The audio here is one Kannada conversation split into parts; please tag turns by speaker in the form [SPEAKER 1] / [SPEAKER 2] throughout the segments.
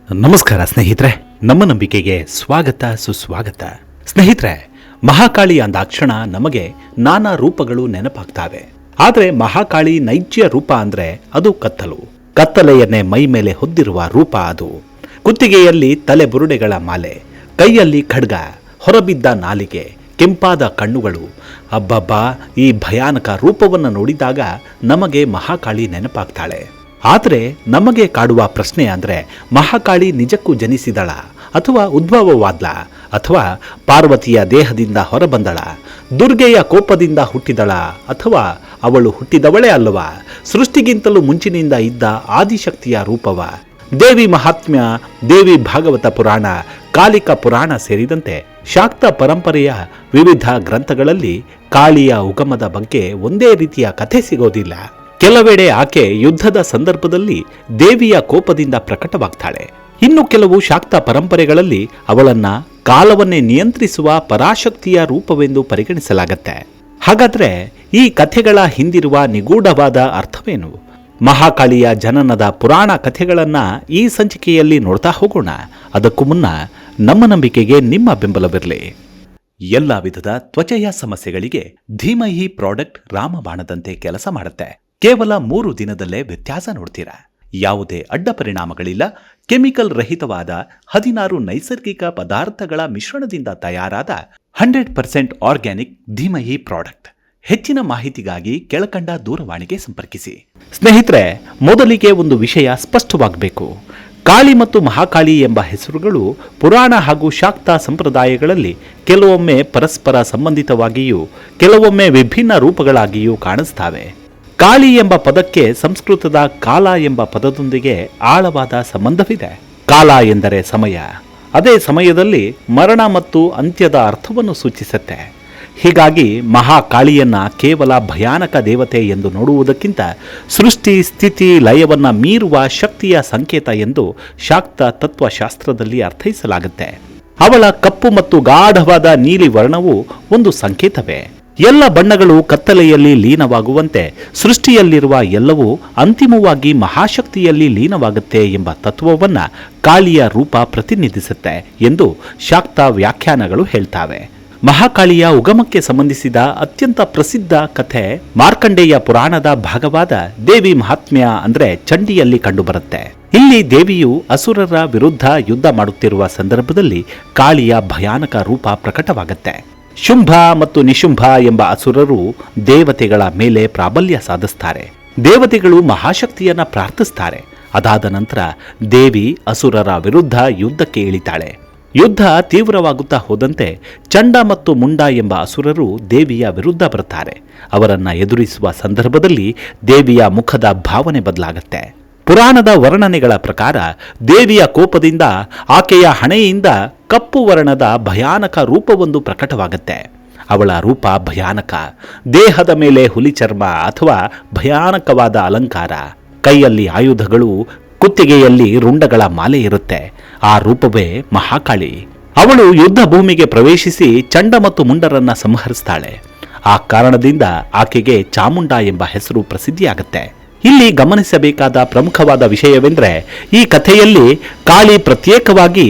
[SPEAKER 1] ನಮಸ್ಕಾರ ಸ್ನೇಹಿತರೆ, ನಮ್ಮ ನಂಬಿಕೆಗೆ ಸ್ವಾಗತ ಸುಸ್ವಾಗತ. ಸ್ನೇಹಿತರೆ, ಮಹಾಕಾಳಿ ಅಂದಾಕ್ಷಣ ನಮಗೆ ನಾನಾ ರೂಪಗಳು ನೆನಪಾಗ್ತಾವೆ. ಆದರೆ ಮಹಾಕಾಳಿ ನೈಜ ರೂಪ ಅಂದ್ರೆ ಅದು ಕತ್ತಲೆಯನ್ನೇ ಮೈ ಮೇಲೆ ಹೊದ್ದಿರುವ ರೂಪ. ಅದು ಕುತ್ತಿಗೆಯಲ್ಲಿ ತಲೆ ಬುರುಡೆಗಳ ಮಾಲೆ, ಕೈಯಲ್ಲಿ ಖಡ್ಗ, ಹೊರಬಿದ್ದ ನಾಲಿಗೆ, ಕೆಂಪಾದ ಕಣ್ಣುಗಳು. ಅಬ್ಬಬ್ಬಾ, ಈ ಭಯಾನಕ ರೂಪವನ್ನು ನೋಡಿದಾಗ ನಮಗೆ ಮಹಾಕಾಳಿ ನೆನಪಾಗ್ತಾಳೆ. ಆದರೆ ನಮಗೆ ಕಾಡುವ ಪ್ರಶ್ನೆ ಅಂದರೆ, ಮಹಾಕಾಳಿ ನಿಜಕ್ಕೂ ಜನಿಸಿದಳ ಅಥವಾ ಉದ್ಭವವಾದ್ಲ, ಅಥವಾ ಪಾರ್ವತಿಯ ದೇಹದಿಂದ ಹೊರಬಂದಳ, ದುರ್ಗೆಯ ಕೋಪದಿಂದ ಹುಟ್ಟಿದಳ, ಅಥವಾ ಅವಳು ಹುಟ್ಟಿದವಳೇ ಅಲ್ಲವಾ? ಸೃಷ್ಟಿಗಿಂತಲೂ ಮುಂಚಿನಿಂದ ಇದ್ದ ಆದಿಶಕ್ತಿಯ ರೂಪವ? ದೇವಿ ಮಹಾತ್ಮ್ಯ, ದೇವಿ ಭಾಗವತ ಪುರಾಣ, ಕಾಲಿಕ ಪುರಾಣ ಸೇರಿದಂತೆ ಶಾಕ್ತ ಪರಂಪರೆಯ ವಿವಿಧ ಗ್ರಂಥಗಳಲ್ಲಿ ಕಾಳಿಯ ಉಗಮದ ಬಗ್ಗೆ ಒಂದೇ ರೀತಿಯ ಕಥೆ ಸಿಗೋದಿಲ್ಲ. ಕೆಲವೆಡೆ ಆಕೆ ಯುದ್ಧದ ಸಂದರ್ಭದಲ್ಲಿ ದೇವಿಯ ಕೋಪದಿಂದ ಪ್ರಕಟವಾಗ್ತಾಳೆ. ಇನ್ನು ಕೆಲವು ಶಾಕ್ತ ಪರಂಪರೆಗಳಲ್ಲಿ ಅವಳನ್ನ ಕಾಲವನ್ನೇ ನಿಯಂತ್ರಿಸುವ ಪರಾಶಕ್ತಿಯ ರೂಪವೆಂದು ಪರಿಗಣಿಸಲಾಗತ್ತೆ. ಹಾಗಾದ್ರೆ ಈ ಕಥೆಗಳ ಹಿಂದಿರುವ ನಿಗೂಢವಾದ ಅರ್ಥವೇನು? ಮಹಾಕಾಳಿಯ ಜನನದ ಪುರಾಣ ಕಥೆಗಳನ್ನ ಈ ಸಂಚಿಕೆಯಲ್ಲಿ ನೋಡ್ತಾ ಹೋಗೋಣ. ಅದಕ್ಕೂ ಮುನ್ನ ನಮ್ಮ ನಂಬಿಕೆಗೆ ನಿಮ್ಮ ಬೆಂಬಲವಿರಲಿ. ಎಲ್ಲ ವಿಧದ ತ್ವಚೆಯ ಸಮಸ್ಯೆಗಳಿಗೆ ಧೀಮಹಿ ಪ್ರಾಡಕ್ಟ್ ರಾಮಬಾಣದಂತೆ ಕೆಲಸ ಮಾಡುತ್ತೆ. ಕೇವಲ 3 ದಿನದಲ್ಲೇ ವ್ಯತ್ಯಾಸ ನೋಡ್ತೀರಾ. ಯಾವುದೇ ಅಡ್ಡ ಪರಿಣಾಮಗಳಿಲ್ಲ. ಕೆಮಿಕಲ್ ರಹಿತವಾದ 16 ನೈಸರ್ಗಿಕ ಪದಾರ್ಥಗಳ ಮಿಶ್ರಣದಿಂದ ತಯಾರಾದ 100% ಆರ್ಗ್ಯಾನಿಕ್ ಧೀಮಹಿ ಪ್ರಾಡಕ್ಟ್. ಹೆಚ್ಚಿನ ಮಾಹಿತಿಗಾಗಿ ಕೆಳಕಂಡ ದೂರವಾಣಿಗೆ ಸಂಪರ್ಕಿಸಿ. ಸ್ನೇಹಿತರೆ, ಮೊದಲಿಗೆ ಒಂದು ವಿಷಯ ಸ್ಪಷ್ಟವಾಗಬೇಕು. ಕಾಳಿ ಮತ್ತು ಮಹಾಕಾಳಿ ಎಂಬ ಹೆಸರುಗಳು ಪುರಾಣ ಹಾಗೂ ಶಾಕ್ತ ಸಂಪ್ರದಾಯಗಳಲ್ಲಿ ಕೆಲವೊಮ್ಮೆ ಪರಸ್ಪರ ಸಂಬಂಧಿತವಾಗಿಯೂ ಕೆಲವೊಮ್ಮೆ ವಿಭಿನ್ನ ರೂಪಗಳಾಗಿಯೂ ಕಾಣಿಸ್ತಾವೆ. ಕಾಳಿ ಎಂಬ ಪದಕ್ಕೆ ಸಂಸ್ಕೃತದ ಕಾಲ ಎಂಬ ಪದದೊಂದಿಗೆ ಆಳವಾದ ಸಂಬಂಧವಿದೆ. ಕಾಲ ಎಂದರೆ ಸಮಯ, ಅದೇ ಸಮಯದಲ್ಲಿ ಮರಣ ಮತ್ತು ಅಂತ್ಯದ ಅರ್ಥವನ್ನು ಸೂಚಿಸುತ್ತೆ. ಹೀಗಾಗಿ ಮಹಾಕಾಳಿಯನ್ನ ಕೇವಲ ಭಯಾನಕ ದೇವತೆ ಎಂದು ನೋಡುವುದಕ್ಕಿಂತ ಸೃಷ್ಟಿ ಸ್ಥಿತಿ ಲಯವನ್ನ ಮೀರುವ ಶಕ್ತಿಯ ಸಂಕೇತ ಎಂದು ಶಾಕ್ತ ತತ್ವಶಾಸ್ತ್ರದಲ್ಲಿ ಅರ್ಥೈಸಲಾಗುತ್ತೆ. ಅವಳ ಕಪ್ಪು ಮತ್ತು ಗಾಢವಾದ ನೀಲಿ ವರ್ಣವು ಒಂದು ಸಂಕೇತವೇ. ಎಲ್ಲ ಬಣ್ಣಗಳು ಕತ್ತಲೆಯಲ್ಲಿ ಲೀನವಾಗುವಂತೆ ಸೃಷ್ಟಿಯಲ್ಲಿರುವ ಎಲ್ಲವೂ ಅಂತಿಮವಾಗಿ ಮಹಾಶಕ್ತಿಯಲ್ಲಿ ಲೀನವಾಗುತ್ತೆ ಎಂಬ ತತ್ವವನ್ನ ಕಾಳಿಯ ರೂಪ ಪ್ರತಿನಿಧಿಸುತ್ತೆ ಎಂದು ಶಾಕ್ತ ವ್ಯಾಖ್ಯಾನಗಳು ಹೇಳ್ತಾವೆ. ಮಹಾಕಾಳಿಯ ಉಗಮಕ್ಕೆ ಸಂಬಂಧಿಸಿದ ಅತ್ಯಂತ ಪ್ರಸಿದ್ಧ ಕಥೆ ಮಾರ್ಕಂಡೇಯ ಪುರಾಣದ ಭಾಗವಾದ ದೇವಿ ಮಹಾತ್ಮ್ಯ ಅಂದ್ರೆ ಚಂಡಿಯಲ್ಲಿ ಕಂಡುಬರುತ್ತೆ. ಇಲ್ಲಿ ದೇವಿಯು ಅಸುರರ ವಿರುದ್ಧ ಯುದ್ಧ ಮಾಡುತ್ತಿರುವ ಸಂದರ್ಭದಲ್ಲಿ ಕಾಳಿಯ ಭಯಾನಕ ರೂಪ ಪ್ರಕಟವಾಗುತ್ತೆ. ಶುಂಭ ಮತ್ತು ನಿಶುಂಭ ಎಂಬ ಅಸುರರು ದೇವತೆಗಳ ಮೇಲೆ ಪ್ರಾಬಲ್ಯ ಸಾಧಿಸ್ತಾರೆ. ದೇವತೆಗಳು ಮಹಾಶಕ್ತಿಯನ್ನ ಪ್ರಾರ್ಥಿಸ್ತಾರೆ. ಅದಾದ ನಂತರ ದೇವಿ ಅಸುರರ ವಿರುದ್ಧ ಯುದ್ಧಕ್ಕೆ ಇಳಿತಾಳೆ. ಯುದ್ಧ ತೀವ್ರವಾಗುತ್ತಾ ಹೋದಂತೆ ಚಂಡ ಮತ್ತು ಮುಂಡ ಎಂಬ ಅಸುರರು ದೇವಿಯ ವಿರುದ್ಧ ಬರ್ತಾರೆ. ಅವರನ್ನ ಎದುರಿಸುವ ಸಂದರ್ಭದಲ್ಲಿ ದೇವಿಯ ಮುಖದ ಭಾವನೆ ಬದಲಾಗುತ್ತೆ. ಪುರಾಣದ ವರ್ಣನೆಗಳ ಪ್ರಕಾರ ದೇವಿಯ ಕೋಪದಿಂದ ಆಕೆಯ ಹಣೆಯಿಂದ ಕಪ್ಪು ವರ್ಣದ ಭಯಾನಕ ರೂಪವೊಂದು ಪ್ರಕಟವಾಗುತ್ತೆ. ಅವಳ ರೂಪ ಭಯಾನಕ. ದೇಹದ ಮೇಲೆ ಹುಲಿ ಚರ್ಮ ಅಥವಾ ಭಯಾನಕವಾದ ಅಲಂಕಾರ, ಕೈಯಲ್ಲಿ ಆಯುಧಗಳು, ಕುತ್ತಿಗೆಯಲ್ಲಿ ರುಂಡಗಳ ಮಾಲೆ ಇರುತ್ತೆ. ಆ ರೂಪವೇ ಮಹಾಕಾಳಿ. ಅವಳು ಯುದ್ಧ ಭೂಮಿಗೆ ಪ್ರವೇಶಿಸಿ ಚಂಡ ಮತ್ತು ಮುಂಡರನ್ನ ಸಂಹರಿಸ್ತಾಳೆ. ಆ ಕಾರಣದಿಂದ ಆಕೆಗೆ ಚಾಮುಂಡ ಎಂಬ ಹೆಸರು ಪ್ರಸಿದ್ಧಿಯಾಗುತ್ತೆ. ಇಲ್ಲಿ ಗಮನಿಸಬೇಕಾದ ಪ್ರಮುಖವಾದ ವಿಷಯವೆಂದರೆ, ಈ ಕಥೆಯಲ್ಲಿ ಕಾಳಿ ಪ್ರತ್ಯೇಕವಾಗಿ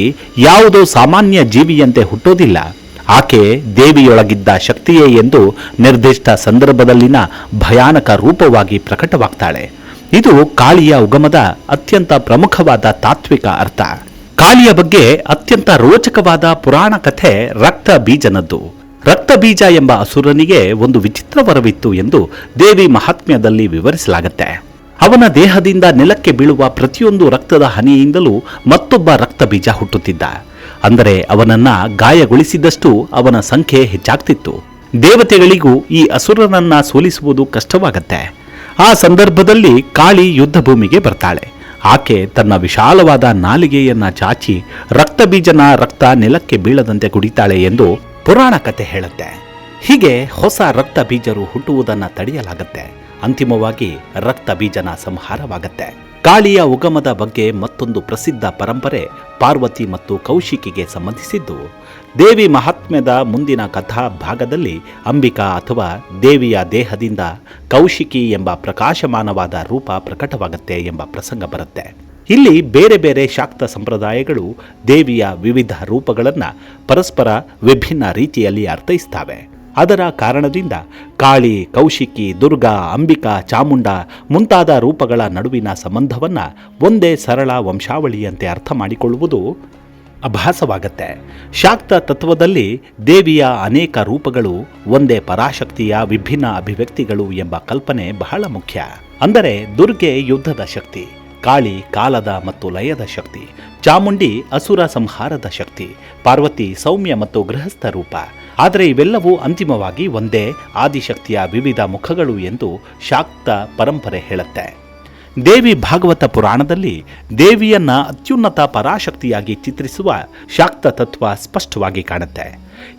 [SPEAKER 1] ಯಾವುದೋ ಸಾಮಾನ್ಯ ಜೀವಿಯಂತೆ ಹುಟ್ಟೋದಿಲ್ಲ. ಆಕೆ ದೇವಿಯೊಳಗಿದ್ದ ಶಕ್ತಿಯೇ ಎಂದು ನಿರ್ದಿಷ್ಟ ಸಂದರ್ಭದಲ್ಲಿನ ಭಯಾನಕ ರೂಪವಾಗಿ ಪ್ರಕಟವಾಗ್ತಾಳೆ. ಇದು ಕಾಳಿಯ ಉಗಮದ ಅತ್ಯಂತ ಪ್ರಮುಖವಾದ ತಾತ್ವಿಕ ಅರ್ಥ. ಕಾಳಿಯ ಬಗ್ಗೆ ಅತ್ಯಂತ ರೋಚಕವಾದ ಪುರಾಣ ಕಥೆ ರಕ್ತ ಬೀಜನದ್ದು. ರಕ್ತ ಬೀಜ ಎಂಬ ಅಸುರನಿಗೆ ಒಂದು ವಿಚಿತ್ರ ವರವಿತ್ತು ಎಂದು ದೇವಿ ಮಹಾತ್ಮ್ಯದಲ್ಲಿ ವಿವರಿಸಲಾಗುತ್ತೆ. ಅವನ ದೇಹದಿಂದ ನೆಲಕ್ಕೆ ಬೀಳುವ ಪ್ರತಿಯೊಂದು ರಕ್ತದ ಹನಿಯಿಂದಲೂ ಮತ್ತೊಬ್ಬ ರಕ್ತ ಬೀಜ ಹುಟ್ಟುತ್ತಿದ್ದ. ಅಂದರೆ ಅವನನ್ನ ಗಾಯಗೊಳಿಸಿದಷ್ಟು ಅವನ ಸಂಖ್ಯೆ ಹೆಚ್ಚಾಗ್ತಿತ್ತು. ದೇವತೆಗಳಿಗೂ ಈ ಅಸುರನನ್ನ ಸೋಲಿಸುವುದು ಕಷ್ಟವಾಗತ್ತೆ. ಆ ಸಂದರ್ಭದಲ್ಲಿ ಕಾಳಿ ಯುದ್ಧ ಭೂಮಿಗೆ ಬರ್ತಾಳೆ. ಆಕೆ ತನ್ನ ವಿಶಾಲವಾದ ನಾಲಿಗೆಯನ್ನ ಚಾಚಿ ರಕ್ತ ಬೀಜನ ರಕ್ತ ನೆಲಕ್ಕೆ ಬೀಳದಂತೆ ಕುಡಿತಾಳೆ ಎಂದು ಪುರಾಣ ಕಥೆ ಹೇಳುತ್ತೆ. ಹೀಗೆ ಹೊಸ ರಕ್ತ ಬೀಜರು ಹುಟ್ಟುವುದನ್ನು ತಡೆಯಲಾಗತ್ತೆ. ಅಂತಿಮವಾಗಿ ರಕ್ತ ಬೀಜನ ಸಂಹಾರವಾಗತ್ತೆ. ಕಾಳಿಯ ಉಗಮದ ಬಗ್ಗೆ ಮತ್ತೊಂದು ಪ್ರಸಿದ್ಧ ಪರಂಪರೆ ಪಾರ್ವತಿ ಮತ್ತು ಕೌಶಿಕಿಗೆ ಸಂಬಂಧಿಸಿದ್ದು. ದೇವಿ ಮಹಾತ್ಮ್ಯದ ಮುಂದಿನ ಕಥಾ ಭಾಗದಲ್ಲಿ ಅಂಬಿಕಾ ಅಥವಾ ದೇವಿಯ ದೇಹದಿಂದ ಕೌಶಿಕಿ ಎಂಬ ಪ್ರಕಾಶಮಾನವಾದ ರೂಪ ಪ್ರಕಟವಾಗುತ್ತೆ ಎಂಬ ಪ್ರಸಂಗ ಬರುತ್ತೆ. ಇಲ್ಲಿ ಬೇರೆ ಬೇರೆ ಶಾಕ್ತ ಸಂಪ್ರದಾಯಗಳು ದೇವಿಯ ವಿವಿಧ ರೂಪಗಳನ್ನು ಪರಸ್ಪರ ವಿಭಿನ್ನ ರೀತಿಯಲ್ಲಿ ಅರ್ಥೈಸ್ತವೆ. ಅದರ ಕಾರಣದಿಂದ ಕಾಳಿ, ಕೌಶಿಕಿ, ದುರ್ಗಾ, ಅಂಬಿಕಾ, ಚಾಮುಂಡ ಮುಂತಾದ ರೂಪಗಳ ನಡುವಿನ ಸಂಬಂಧವನ್ನು ಒಂದೇ ಸರಳ ವಂಶಾವಳಿಯಂತೆ ಅರ್ಥ ಮಾಡಿಕೊಳ್ಳುವುದು ಅಭಾಸವಾಗತ್ತೆ. ಶಾಕ್ತ ತತ್ವದಲ್ಲಿ ದೇವಿಯ ಅನೇಕ ರೂಪಗಳು ಒಂದೇ ಪರಾಶಕ್ತಿಯ ವಿಭಿನ್ನ ಅಭಿವ್ಯಕ್ತಿಗಳು ಎಂಬ ಕಲ್ಪನೆ ಬಹಳ ಮುಖ್ಯ. ಅಂದರೆ ದುರ್ಗೆ ಯುದ್ಧದ ಶಕ್ತಿ, ಕಾಳಿ ಕಾಲದ ಮತ್ತು ಲಯದ ಶಕ್ತಿ, ಚಾಮುಂಡಿ ಅಸುರ ಸಂಹಾರದ ಶಕ್ತಿ, ಪಾರ್ವತಿ ಸೌಮ್ಯ ಮತ್ತು ಗೃಹಸ್ಥ ರೂಪ. ಆದರೆ ಇವೆಲ್ಲವೂ ಅಂತಿಮವಾಗಿ ಒಂದೇ ಆದಿಶಕ್ತಿಯ ವಿವಿಧ ಮುಖಗಳು ಎಂದು ಶಾಕ್ತ ಪರಂಪರೆ ಹೇಳುತ್ತೆ. ದೇವಿ ಭಾಗವತ ಪುರಾಣದಲ್ಲಿ ದೇವಿಯನ್ನ ಅತ್ಯುನ್ನತ ಪರಾಶಕ್ತಿಯಾಗಿ ಚಿತ್ರಿಸುವ ಶಾಕ್ತ ತತ್ವ ಸ್ಪಷ್ಟವಾಗಿ ಕಾಣುತ್ತೆ.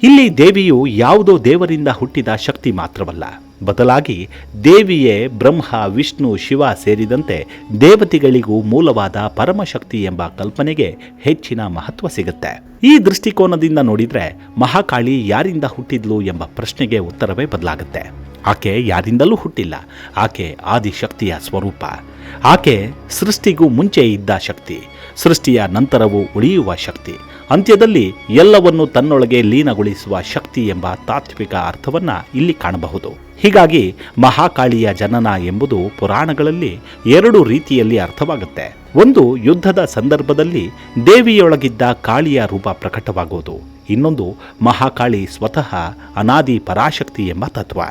[SPEAKER 1] ಇಲ್ಲಿ ದೇವಿಯು ಯಾವುದೋ ದೇವರಿಂದ ಹುಟ್ಟಿದ ಶಕ್ತಿ ಮಾತ್ರವಲ್ಲ, ಬದಲಾಗಿ ದೇವಿಯೇ ಬ್ರಹ್ಮ, ವಿಷ್ಣು, ಶಿವ ಸೇರಿದಂತೆ ದೇವತೆಗಳಿಗೂ ಮೂಲವಾದ ಪರಮಶಕ್ತಿ ಎಂಬ ಕಲ್ಪನೆಗೆ ಹೆಚ್ಚಿನ ಮಹತ್ವ ಸಿಗುತ್ತೆ. ಈ ದೃಷ್ಟಿಕೋನದಿಂದ ನೋಡಿದ್ರೆ ಮಹಾಕಾಳಿ ಯಾರಿಂದ ಹುಟ್ಟಿದ್ಲು ಎಂಬ ಪ್ರಶ್ನೆಗೆ ಉತ್ತರವೇ ಬದಲಾಗುತ್ತೆ. ಆಕೆ ಯಾರಿಂದಲೂ ಹುಟ್ಟಿಲ್ಲ. ಆಕೆ ಆದಿಶಕ್ತಿಯ ಸ್ವರೂಪ. ಆಕೆ ಸೃಷ್ಟಿಗೂ ಮುಂಚೆ ಇದ್ದ ಶಕ್ತಿ, ಸೃಷ್ಟಿಯ ನಂತರವೂ ಉಳಿಯುವ ಶಕ್ತಿ, ಅಂತ್ಯದಲ್ಲಿ ಎಲ್ಲವನ್ನು ತನ್ನೊಳಗೆ ಲೀನಗೊಳಿಸುವ ಶಕ್ತಿ ಎಂಬ ತಾತ್ವಿಕ ಅರ್ಥವನ್ನ ಇಲ್ಲಿ ಕಾಣಬಹುದು. ಹೀಗಾಗಿ ಮಹಾಕಾಳಿಯ ಜನನ ಎಂಬುದು ಪುರಾಣಗಳಲ್ಲಿ ಎರಡು ರೀತಿಯಲ್ಲಿ ಅರ್ಥವಾಗುತ್ತೆ. ಒಂದು, ಯುದ್ಧದ ಸಂದರ್ಭದಲ್ಲಿ ದೇವಿಯೊಳಗಿದ್ದ ಕಾಳಿಯ ರೂಪ ಪ್ರಕಟವಾಗುವುದು. ಇನ್ನೊಂದು, ಮಹಾಕಾಳಿ ಸ್ವತಃ ಅನಾದಿ ಪರಾಶಕ್ತಿ ಎಂಬ ತತ್ವ.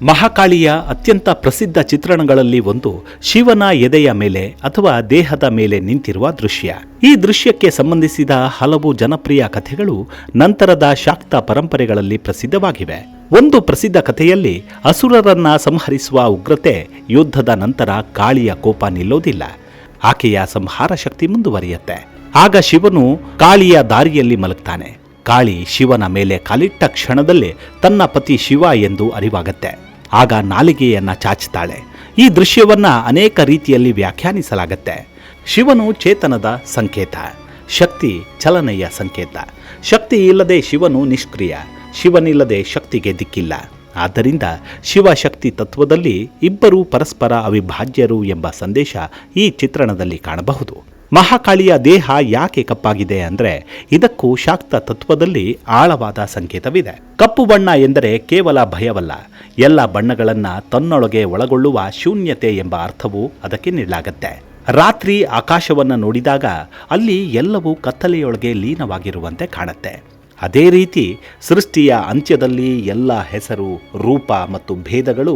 [SPEAKER 1] ಮಹಾಕಾಳಿಯ ಅತ್ಯಂತ ಪ್ರಸಿದ್ಧ ಚಿತ್ರಣಗಳಲ್ಲಿ ಒಂದು ಶಿವನ ಎದೆಯ ಮೇಲೆ ಅಥವಾ ದೇಹದ ಮೇಲೆ ನಿಂತಿರುವ ದೃಶ್ಯ. ಈ ದೃಶ್ಯಕ್ಕೆ ಸಂಬಂಧಿಸಿದ ಹಲವು ಜನಪ್ರಿಯ ಕಥೆಗಳು ನಂತರದ ಶಾಕ್ತ ಪರಂಪರೆಗಳಲ್ಲಿ ಪ್ರಸಿದ್ಧವಾಗಿವೆ. ಒಂದು ಪ್ರಸಿದ್ಧ ಕಥೆಯಲ್ಲಿ ಅಸುರರನ್ನ ಸಂಹರಿಸುವ ಉಗ್ರತೆ ಯುದ್ಧದ ನಂತರ ಕಾಳಿಯ ಕೋಪ ನಿಲ್ಲೋದಿಲ್ಲ. ಆಕೆಯ ಸಂಹಾರ ಶಕ್ತಿ ಮುಂದುವರಿಯುತ್ತೆ. ಆಗ ಶಿವನು ಕಾಳಿಯ ದಾರಿಯಲ್ಲಿ ಮಲಗ್ತಾನೆ. ಕಾಳಿ ಶಿವನ ಮೇಲೆ ಕಾಲಿಟ್ಟ ಕ್ಷಣದಲ್ಲೇ ತನ್ನ ಪತಿ ಶಿವ ಎಂದು ಅರಿವಾಗತ್ತೆ. ಆಗ ನಾಲಿಗೆಯನ್ನ ಚಾಚುತ್ತಾಳೆ. ಈ ದೃಶ್ಯವನ್ನ ಅನೇಕ ರೀತಿಯಲ್ಲಿ ವ್ಯಾಖ್ಯಾನಿಸಲಾಗತ್ತೆ. ಶಿವನು ಚೇತನದ ಸಂಕೇತ, ಶಕ್ತಿ ಚಲನೆಯ ಸಂಕೇತ. ಶಕ್ತಿ ಇಲ್ಲದೆ ಶಿವನು ನಿಷ್ಕ್ರಿಯ, ಶಿವನಿಲ್ಲದೆ ಶಕ್ತಿಗೆ ದಿಕ್ಕಿಲ್ಲ. ಆದ್ದರಿಂದ ಶಿವಶಕ್ತಿ ತತ್ವದಲ್ಲಿ ಇಬ್ಬರೂ ಪರಸ್ಪರ ಅವಿಭಾಜ್ಯರು ಎಂಬ ಸಂದೇಶ ಈ ಚಿತ್ರಣದಲ್ಲಿ ಕಾಣಬಹುದು. ಮಹಾಕಾಳಿಯ ದೇಹ ಯಾಕೆ ಕಪ್ಪಾಗಿದೆ ಅಂದರೆ ಇದಕ್ಕೂ ಶಾಕ್ತ ತತ್ವದಲ್ಲಿ ಆಳವಾದ ಸಂಕೇತವಿದೆ. ಕಪ್ಪು ಬಣ್ಣ ಎಂದರೆ ಕೇವಲ ಭಯವಲ್ಲ, ಎಲ್ಲ ಬಣ್ಣಗಳನ್ನ ತನ್ನೊಳಗೆ ಒಳಗೊಳ್ಳುವ ಶೂನ್ಯತೆ ಎಂಬ ಅರ್ಥವು ಅದಕ್ಕೆ ನೀಡಲಾಗತ್ತೆ. ರಾತ್ರಿ ಆಕಾಶವನ್ನು ನೋಡಿದಾಗ ಅಲ್ಲಿ ಎಲ್ಲವೂ ಕತ್ತಲೆಯೊಳಗೆ ಲೀನವಾಗಿರುವಂತೆ ಕಾಣುತ್ತೆ. ಅದೇ ರೀತಿ ಸೃಷ್ಟಿಯ ಅಂತ್ಯದಲ್ಲಿ ಎಲ್ಲ ಹೆಸರು, ರೂಪ ಮತ್ತು ಭೇದಗಳು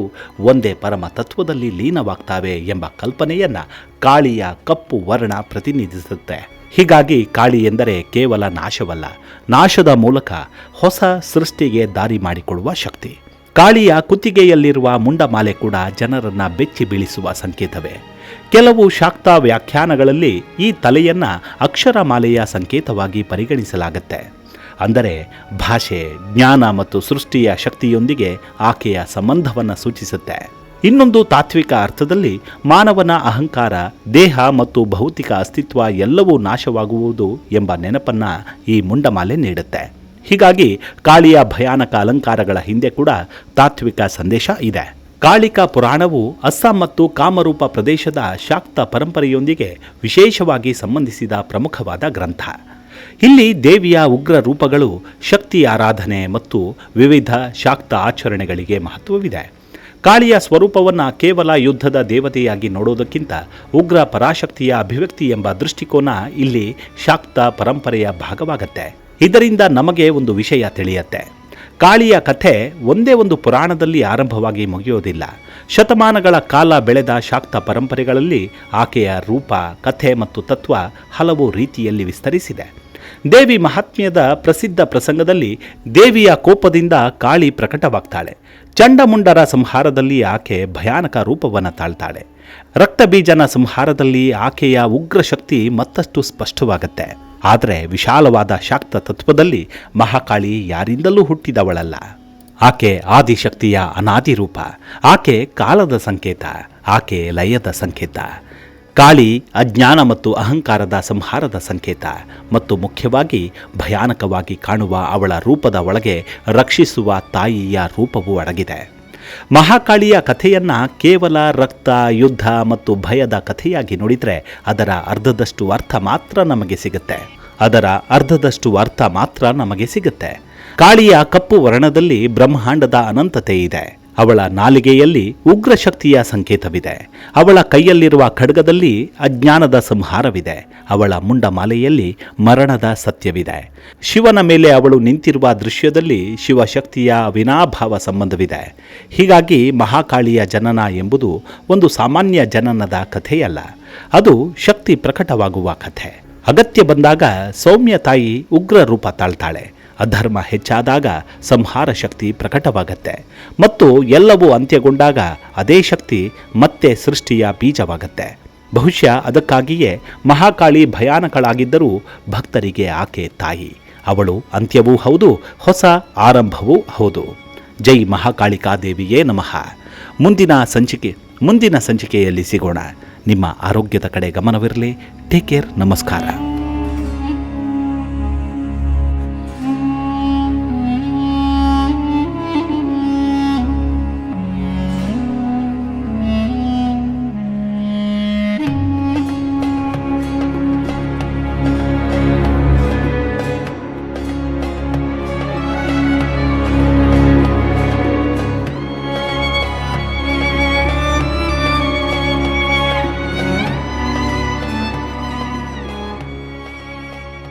[SPEAKER 1] ಒಂದೇ ಪರಮ ತತ್ವದಲ್ಲಿ ಲೀನವಾಗ್ತವೆ ಎಂಬ ಕಲ್ಪನೆಯನ್ನ ಕಾಳಿಯ ಕಪ್ಪು ವರ್ಣ ಪ್ರತಿನಿಧಿಸುತ್ತೆ. ಹೀಗಾಗಿ ಕಾಳಿ ಎಂದರೆ ಕೇವಲ ನಾಶವಲ್ಲ, ನಾಶದ ಮೂಲಕ ಹೊಸ ಸೃಷ್ಟಿಗೆ ದಾರಿ ಮಾಡಿಕೊಡುವ ಶಕ್ತಿ. ಕಾಳಿಯ ಕುತ್ತಿಗೆಯಲ್ಲಿರುವ ಮುಂಡಮಾಲೆ ಕೂಡ ಜನರನ್ನ ಬೆಚ್ಚಿ ಬೀಳಿಸುವ ಸಂಕೇತವೇ. ಕೆಲವು ಶಾಕ್ತ ವ್ಯಾಖ್ಯಾನಗಳಲ್ಲಿ ಈ ತಲೆಯನ್ನ ಅಕ್ಷರಮಾಲೆಯ ಸಂಕೇತವಾಗಿ ಪರಿಗಣಿಸಲಾಗುತ್ತೆ. ಅಂದರೆ ಭಾಷೆ, ಜ್ಞಾನ ಮತ್ತು ಸೃಷ್ಟಿಯ ಶಕ್ತಿಯೊಂದಿಗೆ ಆಕೆಯ ಸಂಬಂಧವನ್ನು ಸೂಚಿಸುತ್ತೆ. ಇನ್ನೊಂದು ತಾತ್ವಿಕ ಅರ್ಥದಲ್ಲಿ ಮಾನವನ ಅಹಂಕಾರ, ದೇಹ ಮತ್ತು ಭೌತಿಕ ಅಸ್ತಿತ್ವ ಎಲ್ಲವೂ ನಾಶವಾಗುವುದು ಎಂಬ ನೆನಪನ್ನ ಈ ಮುಂಡಮಾಲೆ ನೀಡುತ್ತೆ. ಹೀಗಾಗಿ ಕಾಳಿಯ ಭಯಾನಕ ಅಲಂಕಾರಗಳ ಹಿಂದೆ ಕೂಡ ತಾತ್ವಿಕ ಸಂದೇಶ ಇದೆ. ಕಾಳಿಕಾ ಪುರಾಣವು ಅಸ್ಸಾಂ ಮತ್ತು ಕಾಮರೂಪ ಪ್ರದೇಶದ ಶಾಕ್ತ ಪರಂಪರೆಯೊಂದಿಗೆ ವಿಶೇಷವಾಗಿ ಸಂಬಂಧಿಸಿದ ಪ್ರಮುಖವಾದ ಗ್ರಂಥ. ಇಲ್ಲಿ ದೇವಿಯ ಉಗ್ರ ರೂಪಗಳು, ಶಕ್ತಿ ಆರಾಧನೆ ಮತ್ತು ವಿವಿಧ ಶಾಕ್ತ ಆಚರಣೆಗಳಿಗೆ ಮಹತ್ವವಿದೆ. ಕಾಳಿಯ ಸ್ವರೂಪವನ್ನು ಕೇವಲ ಯುದ್ಧದ ದೇವತೆಯಾಗಿ ನೋಡೋದಕ್ಕಿಂತ ಉಗ್ರ ಪರಾಶಕ್ತಿಯ ಅಭಿವ್ಯಕ್ತಿ ಎಂಬ ದೃಷ್ಟಿಕೋನ ಇಲ್ಲಿ ಶಾಕ್ತ ಪರಂಪರೆಯ ಭಾಗವಾಗತ್ತೆ. ಇದರಿಂದ ನಮಗೆ ಒಂದು ವಿಷಯ ತಿಳಿಯುತ್ತೆ. ಕಾಳಿಯ ಕಥೆ ಒಂದೇ ಒಂದು ಪುರಾಣದಲ್ಲಿ ಆರಂಭವಾಗಿ ಮುಗಿಯೋದಿಲ್ಲ. ಶತಮಾನಗಳ ಕಾಲ ಬೆಳೆದ ಶಾಕ್ತ ಪರಂಪರೆಗಳಲ್ಲಿ ಆಕೆಯ ರೂಪ, ಕಥೆ ಮತ್ತು ತತ್ವ ಹಲವು ರೀತಿಯಲ್ಲಿ ವಿಸ್ತರಿಸಿದೆ. ದೇವಿ ಮಹಾತ್ಮ್ಯದ ಪ್ರಸಿದ್ಧ ಪ್ರಸಂಗದಲ್ಲಿ ದೇವಿಯ ಕೋಪದಿಂದ ಕಾಳಿ ಪ್ರಕಟವಾಗ್ತಾಳೆ. ಚಂಡಮುಂಡರ ಸಂಹಾರದಲ್ಲಿ ಆಕೆ ಭಯಾನಕ ರೂಪವನ್ನು ತಾಳ್ತಾಳೆ. ರಕ್ತಬೀಜನ ಸಂಹಾರದಲ್ಲಿ ಆಕೆಯ ಉಗ್ರ ಶಕ್ತಿ ಮತ್ತಷ್ಟು ಸ್ಪಷ್ಟವಾಗುತ್ತೆ. ಆದರೆ ವಿಶಾಲವಾದ ಶಾಕ್ತ ತತ್ವದಲ್ಲಿ ಮಹಾಕಾಳಿ ಯಾರಿಂದಲೂ ಹುಟ್ಟಿದವಳಲ್ಲ. ಆಕೆ ಆದಿಶಕ್ತಿಯ ಅನಾದಿ ರೂಪ. ಆಕೆ ಕಾಲದ ಸಂಕೇತ. ಆಕೆ ಲಯದ ಸಂಕೇತ. ಕಾಳಿ ಅಜ್ಞಾನ ಮತ್ತು ಅಹಂಕಾರದ ಸಂಹಾರದ ಸಂಕೇತ ಮತ್ತು ಮುಖ್ಯವಾಗಿ ಭಯಾನಕವಾಗಿ ಕಾಣುವ ಅವಳ ರೂಪದ ಒಳಗೆ ರಕ್ಷಿಸುವ ತಾಯಿಯ ರೂಪವೂ ಅಡಗಿದೆ. ಮಹಾಕಾಳಿಯ ಕಥೆಯನ್ನ ಕೇವಲ ರಕ್ತ, ಯುದ್ಧ ಮತ್ತು ಭಯದ ಕಥೆಯಾಗಿ ನೋಡಿದರೆ ಅದರ ಅರ್ಧದಷ್ಟು ಅರ್ಥ ಮಾತ್ರ ನಮಗೆ ಸಿಗುತ್ತೆ. ಕಾಳಿಯ ಕಪ್ಪು ವರ್ಣದಲ್ಲಿ ಬ್ರಹ್ಮಾಂಡದ ಅನಂತತೆ ಇದೆ. ಅವಳ ನಾಲಿಗೆಯಲ್ಲಿ ಉಗ್ರ ಶಕ್ತಿಯ ಸಂಕೇತವಿದೆ. ಅವಳ ಕೈಯಲ್ಲಿರುವ ಖಡ್ಗದಲ್ಲಿ ಅಜ್ಞಾನದ ಸಂಹಾರವಿದೆ. ಅವಳ ಮುಂಡಮಾಲೆಯಲ್ಲಿ ಮರಣದ ಸತ್ಯವಿದೆ. ಶಿವನ ಮೇಲೆ ಅವಳು ನಿಂತಿರುವ ದೃಶ್ಯದಲ್ಲಿ ಶಿವಶಕ್ತಿಯ ಅವಿನಾಭಾವ ಸಂಬಂಧವಿದೆ. ಹೀಗಾಗಿ ಮಹಾಕಾಳಿಯ ಜನನ ಎಂಬುದು ಒಂದು ಸಾಮಾನ್ಯ ಜನನದ ಕಥೆಯಲ್ಲ, ಅದು ಶಕ್ತಿ ಪ್ರಕಟವಾಗುವ ಕಥೆ. ಅಗತ್ಯ ಬಂದಾಗ ಸೌಮ್ಯ ತಾಯಿ ಉಗ್ರ ರೂಪ ತಾಳ್ತಾಳೆ. ಅಧರ್ಮ ಹೆಚ್ಚಾದಾಗ ಸಂಹಾರ ಶಕ್ತಿ ಪ್ರಕಟವಾಗತ್ತೆ ಮತ್ತು ಎಲ್ಲವೂ ಅಂತ್ಯಗೊಂಡಾಗ ಅದೇ ಶಕ್ತಿ ಮತ್ತೆ ಸೃಷ್ಟಿಯ ಬೀಜವಾಗತ್ತೆ. ಬಹುಶಃ ಅದಕ್ಕಾಗಿಯೇ ಮಹಾಕಾಳಿ ಭಯಾನಕಳಾಗಿದ್ದರೂ ಭಕ್ತರಿಗೆ ಆಕೆ ತಾಯಿ. ಅವಳು ಅಂತ್ಯವೂ ಹೌದು, ಹೊಸ ಆರಂಭವೂ ಹೌದು. ಜೈ ಮಹಾಕಾಳಿಕಾದೇವಿಯೇ ನಮಃ. ಮುಂದಿನ ಸಂಚಿಕೆಯಲ್ಲಿ ಸಿಗೋಣ. ನಿಮ್ಮ ಆರೋಗ್ಯದ ಕಡೆ ಗಮನವಿರಲಿ. Take care. ನಮಸ್ಕಾರ.